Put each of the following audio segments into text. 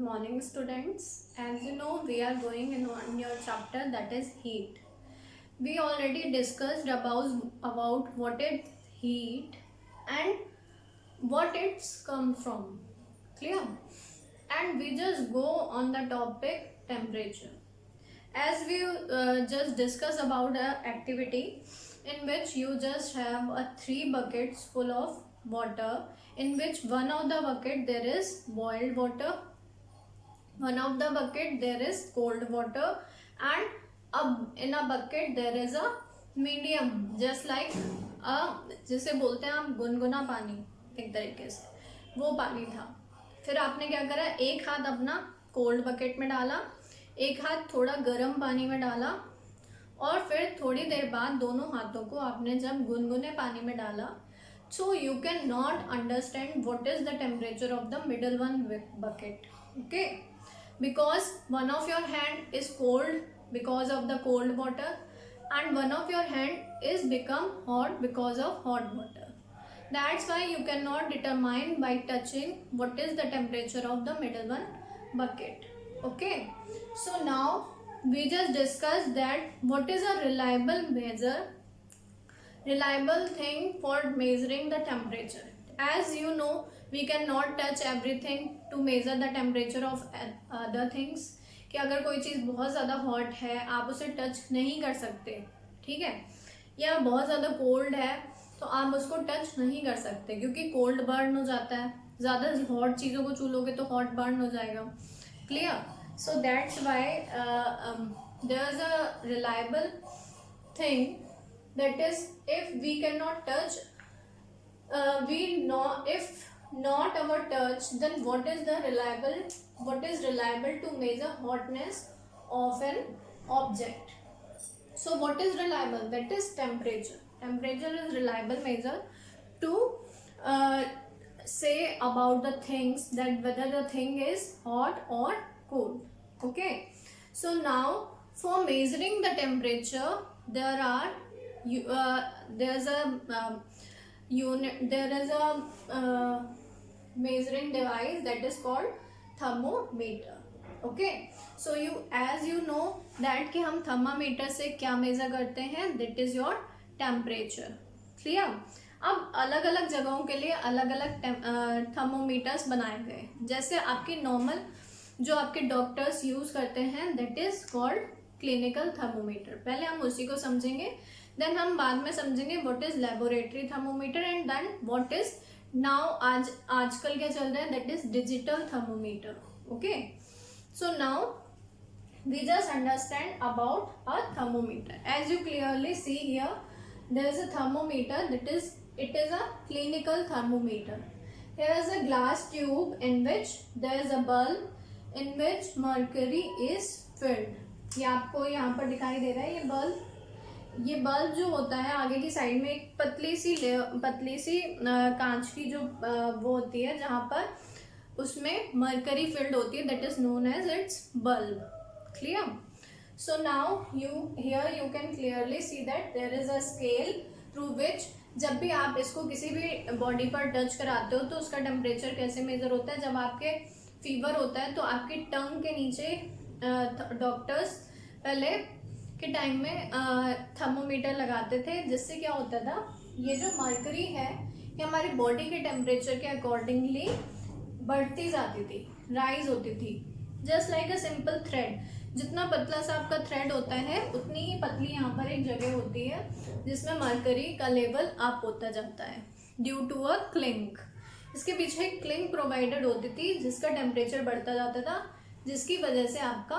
morning, students. As you know, we are going in one new chapter, that is heat. We already discussed about what is heat and what it's come from. Clear? And we just go on the topic temperature. As we just discussed about the activity in which you just have three buckets full of water, in which one of the bucket there is boiled water, one of the bucket there is cold water, and in a bucket there is a medium, just like जिसे बोलते हैं आप गुनगुना पानी, एक तरीके से वो पानी था. फिर आपने क्या करा, एक हाथ अपना कोल्ड बकेट में डाला, एक हाथ थोड़ा गर्म पानी में डाला, और फिर थोड़ी देर बाद दोनों हाथों को आपने जब गुनगुने पानी में डाला, so you can not understand what is the temperature of the middle one bucket. Okay, because one of your hand is cold because of the cold water, and one of your hand is become hot because of hot water. That's why you cannot determine by touching what is the temperature of the middle one bucket. Okay, so now we just discussed that what is a reliable thing for measuring the temperature. As you know, we cannot touch everything to measure the temperature of other things. कि अगर कोई चीज़ बहुत ज़्यादा hot है आप उसे touch नहीं कर सकते, ठीक है, या बहुत ज़्यादा कोल्ड है तो आप उसको टच नहीं कर सकते क्योंकि कोल्ड बर्न हो जाता है. ज़्यादा हॉट चीज़ों को छू लोगे तो हॉट बर्न हो जाएगा. Clear? So that's why there is a reliable thing, that is if we cannot touch, we know if not our touch, then what is reliable to measure hotness of an object. So what is reliable? That is temperature. Temperature is reliable measure to say about the things, that whether the thing is hot or cold. Okay, so now for measuring the temperature there are there's a measuring device that is called thermometer. Okay, so as you know that कि हम thermometer से क्या measure करते हैं, that is your temperature. Clear? अब अलग अलग जगहों के लिए अलग अलग थर्मोमीटर्स बनाए गए. जैसे आपके नॉर्मल जो आपके डॉक्टर्स यूज करते हैं, that is called clinical thermometer. पहले हम उसी को समझेंगे, देन हम बाद में समझेंगे what is laboratory thermometer, and then what is now आजकल क्या चल रहा है, that is digital thermometer. Okay, so now we just understand about a thermometer. As you clearly see here, there is a thermometer, it is a clinical thermometer. Here is a glass tube in which there is a bulb in which mercury is filled. ये आपको यहाँ पर दिखाई दे रहा है ये bulb जो होता है आगे की साइड में एक पतली सी कांच की जो वो होती है जहाँ पर उसमें मरकरी फिल्ड होती है, that is known as its bulb. Clear? So now here you can clearly see that there is a scale through which जब भी आप इसको किसी भी बॉडी पर टच कराते हो तो उसका टेम्परेचर कैसे मेजर होता है. जब आपके फीवर होता है तो आपकी टंग के नीचे डॉक्टर्स पहले के टाइम में थर्मोमीटर लगाते थे, जिससे क्या होता था, ये जो मर्करी है ये हमारी बॉडी के टेम्परेचर के अकॉर्डिंगली बढ़ती जाती थी, राइज होती थी. Just like a simple thread, जितना पतला सा आपका थ्रेड होता है उतनी ही पतली यहाँ पर एक जगह होती है जिसमें मर्करी का लेवल अप होता जाता है ड्यू टू अ क्लिंक. इसके पीछे एक क्लिंक प्रोवाइडेड होती थी जिसका टेम्परेचर बढ़ता जाता था, जिसकी वजह से आपका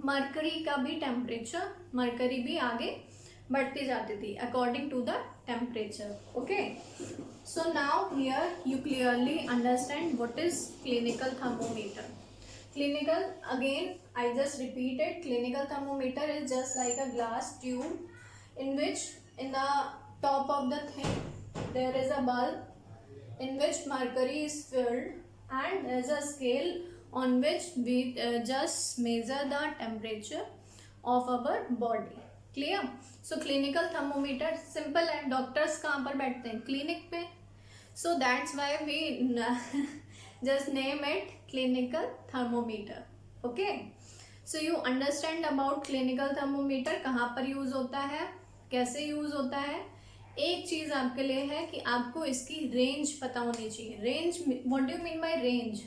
मर्करी का भी टेम्परेचर, मर्करी भी आगे बढ़ती जाती थी according to the temperature. Okay, so now here you clearly understand what is clinical thermometer. Clinical, again I just repeated, clinical thermometer is just like a glass tube in which in the top of the thing there is a bulb in which mercury is filled, and there is a scale on which we just measure the temperature of our body. Clear? So clinical thermometer simple है. Doctors कहाँ पर बैठते हैं, clinic पे. So that's why we just name it clinical thermometer. Okay, so you understand about clinical thermometer, कहाँ पर use होता है, कैसे यूज होता है. एक चीज आपके लिए है कि आपको इसकी रेंज पता होनी चाहिए. Range, what do you mean by range?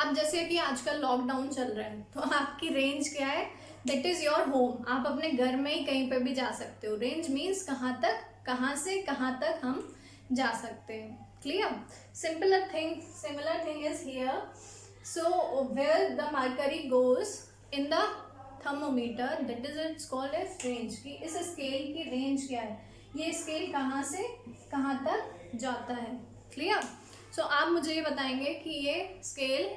अब जैसे कि आजकल लॉकडाउन चल रहा है तो आपकी रेंज क्या है? That is your home. आप अपने घर में ही कहीं पे भी जा सकते हो. रेंज मीन्स कहाँ तक, कहाँ से कहाँ तक हम जा सकते हैं. Clear? Similar thing is here. So where the mercury goes in the thermometer, that is it's called as range. की इस स्केल की रेंज क्या है, ये स्केल कहाँ से कहाँ तक जाता है. क्लियर? सो आप मुझे ये बताएंगे कि ये स्केल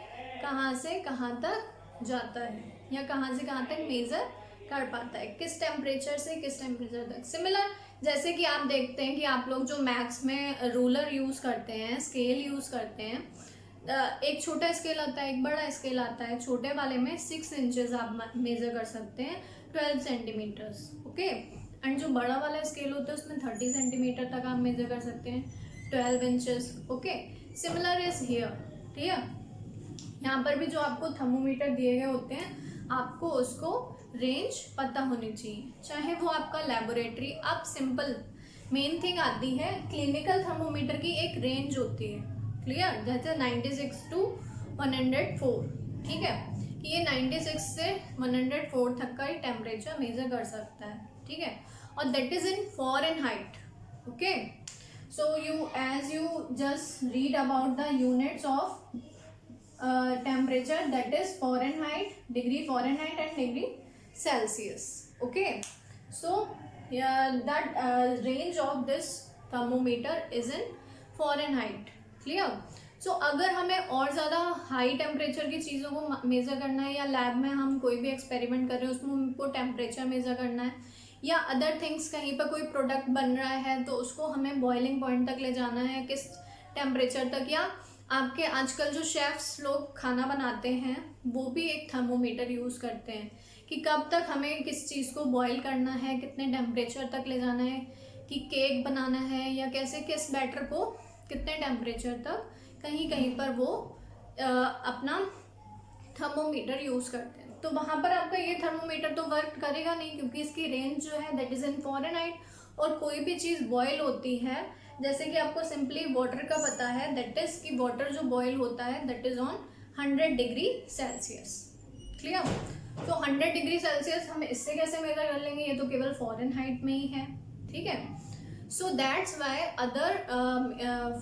कहाँ से कहाँ तक जाता है या कहाँ से कहाँ तक मेजर कर पाता है, किस टेम्परेचर से किस टेम्परेचर तक. सिमिलर जैसे कि आप देखते हैं कि आप लोग जो मैथ्स में रूलर यूज़ करते हैं, स्केल यूज़ करते हैं, एक छोटा स्केल आता है, एक बड़ा स्केल आता है. छोटे वाले में 6 इंचेस आप मेजर कर सकते हैं, 12 सेंटीमीटर्स. ओके, एंड जो बड़ा वाला स्केल होता है उसमें 30 सेंटीमीटर तक आप मेजर कर सकते हैं, 12 inches. Okay, similar is here. Clear? यहाँ पर भी जो आपको थर्मोमीटर दिए गए होते हैं, आपको उसको रेंज पता होनी चाहिए, चाहे वो आपका लेबोरेटरी. अब सिंपल मेन थिंग आती है, क्लिनिकल थर्मोमीटर की एक रेंज होती है. क्लियर? जैसे 96 to 104. ठीक है, कि ये 96 से 104 तक का ही टेम्परेचर मेजर कर सकता है. ठीक है, और that is in Fahrenheit. Okay, so as you just read about the units of temperature, that is Fahrenheit, degree Fahrenheit and degree Celsius. Okay, so that range of this thermometer is in Fahrenheit. Clear? So अगर हमें और ज़्यादा high temperature की चीज़ों को measure करना है, या लैब में हम कोई भी एक्सपेरिमेंट कर रहे हैं उसमें हमको टेम्परेचर मेज़र करना है, या अदर थिंग्स कहीं पर कोई प्रोडक्ट बन रहा है तो उसको हमें बॉइलिंग पॉइंट तक ले जाना है, किस टेम्परेचर तक, या आपके आजकल जो शेफ्स लोग खाना बनाते हैं वो भी एक थर्मोमीटर यूज़ करते हैं कि कब तक हमें किस चीज़ को बॉईल करना है, कितने टेम्परेचर तक ले जाना है, कि केक बनाना है या कैसे किस बैटर को कितने टेम्परेचर तक, कहीं कहीं पर वो अपना थर्मोमीटर यूज़ करते हैं. तो वहाँ पर आपका ये थर्मोमीटर तो वर्क करेगा नहीं, क्योंकि इसकी रेंज जो है दैट इज़ इन फॉरेनहाइट. और कोई भी चीज़ बॉयल होती है, जैसे कि आपको सिंपली वाटर का पता है, दैट इज़ कि वाटर जो बॉयल होता है that is on 100 degree Celsius. Clear? तो 100 डिग्री सेल्सियस हम इससे कैसे मेजर कर लेंगे, ये तो केवल फॉरेनहाइट में ही है. ठीक है, so that's why other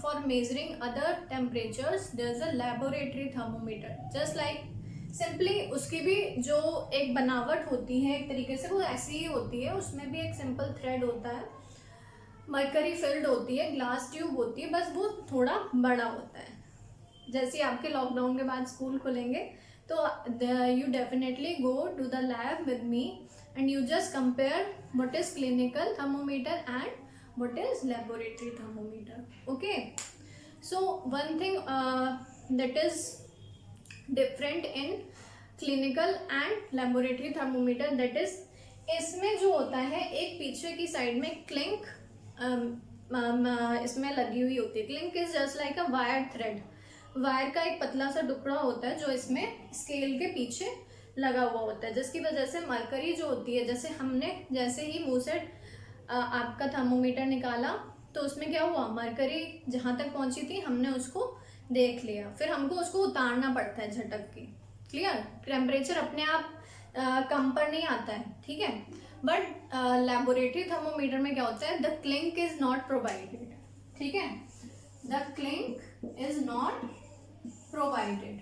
for measuring other temperatures there is a laboratory thermometer. Just like simply उसकी भी जो एक बनावट होती है, एक तरीके से वो ऐसी ही होती है, उसमें भी एक सिंपल थ्रेड होता है, मरकरी फिल्ड होती है, ग्लास ट्यूब होती है, बस वो थोड़ा बड़ा होता है. जैसे आपके लॉकडाउन के बाद स्कूल खुलेंगे तो you definitely go to the lab with me and you just compare what is clinical thermometer and what is laboratory thermometer. Okay, so one thing that is different in clinical and laboratory thermometer, that is इसमें जो होता है एक पीछे की side में clink इसमें लगी हुई होती है. Clink is just like a wire thread. Wire का एक पतला सा टुकड़ा होता है जो इसमें स्केल के पीछे लगा हुआ होता है, जिसकी वजह से मरकरी जो होती है, जैसे ही मुंह से आपका थर्मोमीटर निकाला तो उसमें क्या हुआ, मरकरी जहाँ तक पहुंची थी हमने उसको देख लिया, फिर हमको उसको उतारना पड़ता है झटक के. क्लियर? टेम्परेचर अपने आप कम पर नहीं आता है. ठीक है, बट लेबोरेटरी थर्मोमीटर में क्या होता है, the clink is not provided. ठीक है, the clink is not provided.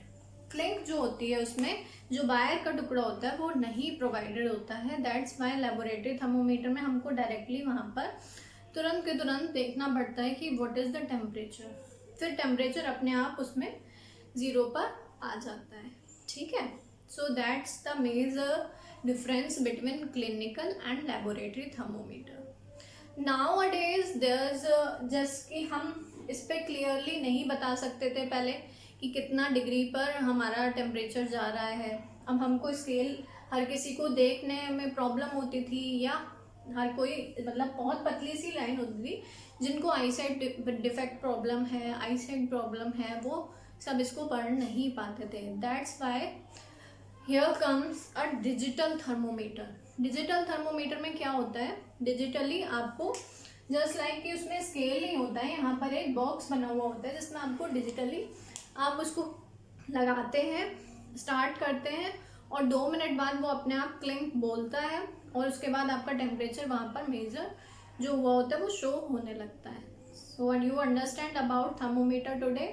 Clink जो होती है उसमें जो वायर का टुकड़ा होता है वो नहीं प्रोवाइडेड होता है. दैट्स वाई लेबोरेटरी थर्मोमीटर में हमको डायरेक्टली वहाँ पर तुरंत के तुरंत देखना पड़ता है कि व्हाट इज द टेम्परेचर. फिर टेम्परेचर अपने आप उसमें 0 पर आ जाता है. ठीक है, so that's the major difference between clinical and laboratory thermometer. Nowadays there is just कि हम इस पर क्लियरली नहीं बता सकते थे पहले कि कितना डिग्री पर हमारा टेम्परेचर जा रहा है. अब हमको स्केल हर किसी को देखने में प्रॉब्लम होती थी, या हर कोई मतलब बहुत पतली सी लाइन होती थी, जिनको आई साइट डिफेक्ट प्रॉब्लम है, आई साइट प्रॉब्लम है, वो सब इसको पढ़ नहीं पाते थे. That's why here comes a digital thermometer. Digital thermometer में क्या होता है, डिजिटली आपको जस्ट लाइक कि उसमें स्केल नहीं होता है, यहाँ पर एक बॉक्स बना हुआ होता है जिसमें आपको डिजिटली आप उसको लगाते हैं, स्टार्ट करते हैं और 2 मिनट बाद वो अपने आप क्लिंक बोलता है और उसके बाद आपका टेम्परेचर वहाँ पर मेजर जो हुआ होता है वो शो होने लगता है. So what you understand about thermometer today?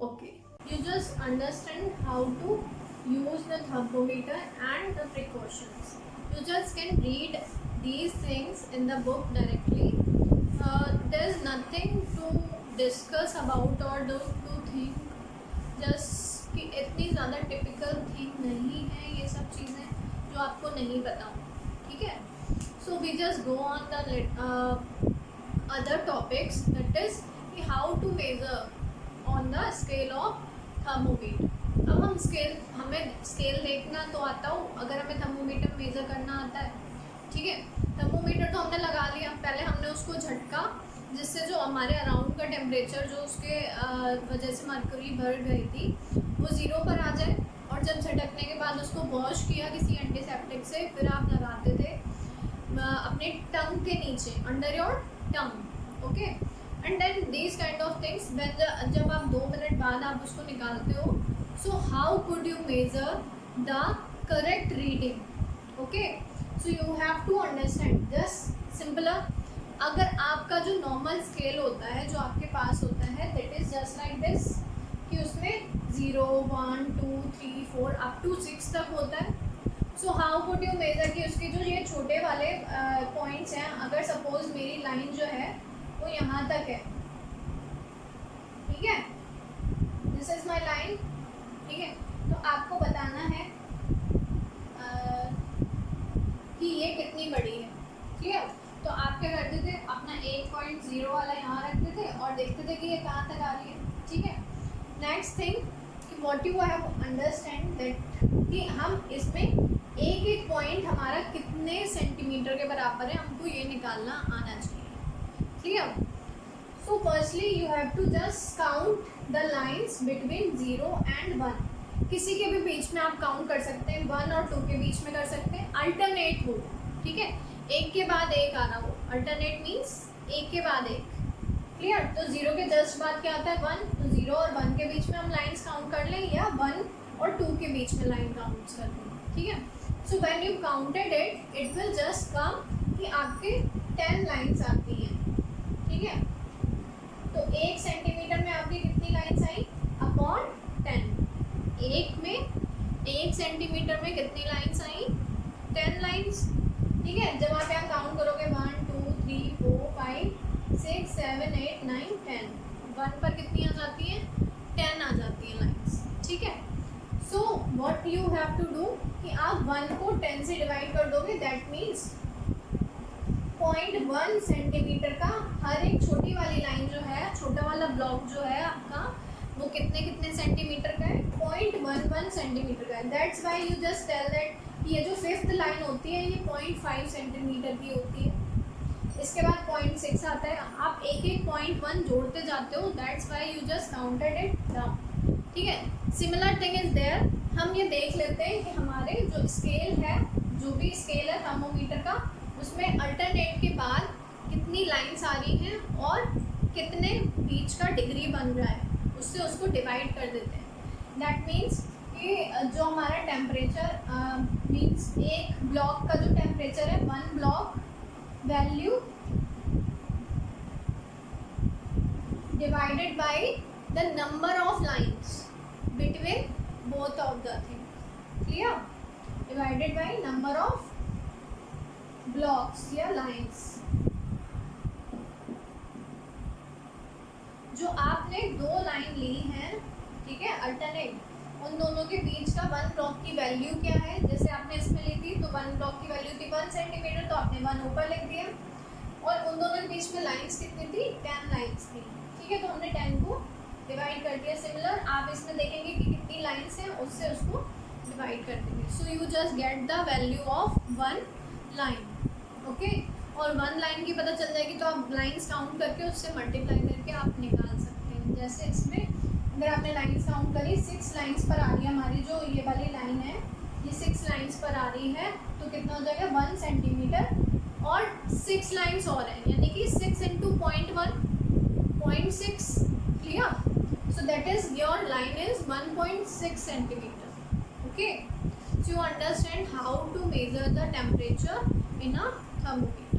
Okay, you just understand how to use the thermometer and the precautions. You just can read these things in the book directly. There is nothing to discuss about or to think. Just कि इतनी ज़्यादा typical thing नहीं है ये सब चीज़ें जो आपको नहीं पता, ठीक है. So we just go on the other topics, that is how to measure on the scale of thermometer. अब हमें स्केल देखना तो आता हो, अगर हमें थर्मोमीटर मेजर करना आता है, ठीक है. थर्मोमीटर तो हमने लगा लिया, पहले हमने उसको झटका जिससे जो हमारे अराउंड का टेम्परेचर जो उसके वजह से मर्क्यूरी बढ़ गई थी वो 0 पर आ जाए. और जब झटकने के बाद उसको वॉश किया किसी एंटीसेप्टिक से, फिर आप लगाते थे अपने टंग के नीचे, under your tongue. Okay, and then these kind of things जब आप 2 मिनट बाद आप उसको निकालते हो. So how could you measure the correct reading? Okay, so you have to understand just simpler. अगर आपका जो नॉर्मल स्केल होता है जो आपके पास होता है, that is just like this कि उसमें 0, 1, 2, 3, 4 up to 6 तक होता है. So how could you measure कि उसके जो ये छोटे वाले पॉइंट्स हैं, अगर सपोज मेरी लाइन जो है वो यहाँ तक है, ठीक है, दिस इज माई लाइन, ठीक है. तो आपको बताना है कि ये कितनी बड़ी है, ठीक है. तो आप क्या करते थे, अपना 1.0 वाला यहाँ रखते थे और देखते थे कि ये कहाँ तक आ रही है, ठीक है. नेक्स्ट थिंग कि what you have understand that कि हम इसमें एक एक पॉइंट हमारा कितने सेंटीमीटर के बराबर है, हमको ये निकालना आना चाहिए, ठीक है. So firstly you have to just count the lines between 0 and 1. किसी के भी बीच में आप काउंट कर सकते हैं, 1 और 2 के बीच में कर सकते हैं. अल्टरनेट हो, ठीक है, एक के बाद एक आना हो. अल्टरनेट मीन्स एक के बाद एक, क्लियर. तो 0 के जस्ट बाद क्या आता है 1, तो 0 और 1 के बीच में हम लाइन्स काउंट कर लें, या 1 और 2 के बीच में लाइन काउंट कर लें, ठीक है. So when you counted it will just come कि आपके 10 लाइन्स आती हैं, ठीक है. तो 1 सेंटीमीटर में आपकी कितनी लाइन्स आई, अपॉन 10. एक सेंटीमीटर में कितनी लाइन्स आई, 10 लाइन्स, ठीक है. जब आप यहाँ काउंट करोगे 1, 2, 3, 4, 5, 6, 7, 8, 9, 10, 1 पर कितनी आ जाती है, 10 आ जाती है लाइन्स, ठीक है. So what you have to do कि आप 1 को 10 से डिवाइड कर दोगे, दैट मीन्स 0.1 सेंटीमीटर का हर एक छोटी वाली लाइन जो है, छोटा वाला ब्लॉक जो है आपका, वो कितने सेंटीमीटर का है, 0.11 सेंटीमीटर का है. That's why you just tell that ये जो 5th लाइन होती है ये 0.5 सेंटीमीटर की होती है. इसके बाद 0.6 आता है, आप एक 0.1 जोड़ते जाते हो. That's why you just counted it down, ठीक है. Similar thing is there. हम ये देख लेते हैं कि हमारे जो स्केल है, जो भी स्केल है थर्मोमीटर का, उसमें अल्टरनेट के बाद कितनी लाइन्स आ रही हैं और कितने बीच का डिग्री बन रहा है, उससे उसको डिवाइड कर देते हैं. दैट मीन्स कि जो हमारा टेम्परेचर मीन्स एक ब्लॉक का जो टेम्परेचर है, 1 block value divided by the number of lines between both of the thing, clear, divided by number of blocks या लाइन्स. जो आपने 2 लाइन ली हैं, ठीक है, अल्टरनेट, उन दोनों के बीच का 1 ब्लॉक की वैल्यू क्या है. जैसे आपने इसमें ली थी तो 1 ब्लॉक की वैल्यू थी 1 सेंटीमीटर, तो आपने 1 ऊपर लिख दिया. और उन दोनों के बीच में लाइन्स कितनी थी, 10 लाइन्स थी, ठीक है. तो हमने 10 को डिवाइड कर दिया. सिमिलर आप इसमें देखेंगे कि कितनी लाइन्स हैं, उससे उसको डिवाइड कर देंगे. So you just get the value of 1 line, okay. और 1 लाइन की पता चल जाएगी तो आप लाइन्स काउंट करके उससे मल्टीप्लाई करके आप निकाल सकते हैं. जैसे इसमें अगर आपने लाइन्स काउंट करी 6 लाइन्स पर आ रही है हमारी, जो ये वाली लाइन है ये 6 लाइन्स पर आ रही है, तो कितना हो जाएगा 1 सेंटीमीटर, और 6 लाइन्स और हैं, यानी कि 6 into 0.1 0.6, clear. So that is your line is 1.6 centimetre. Okay, so you understand how to measure the temperature in a thermometer.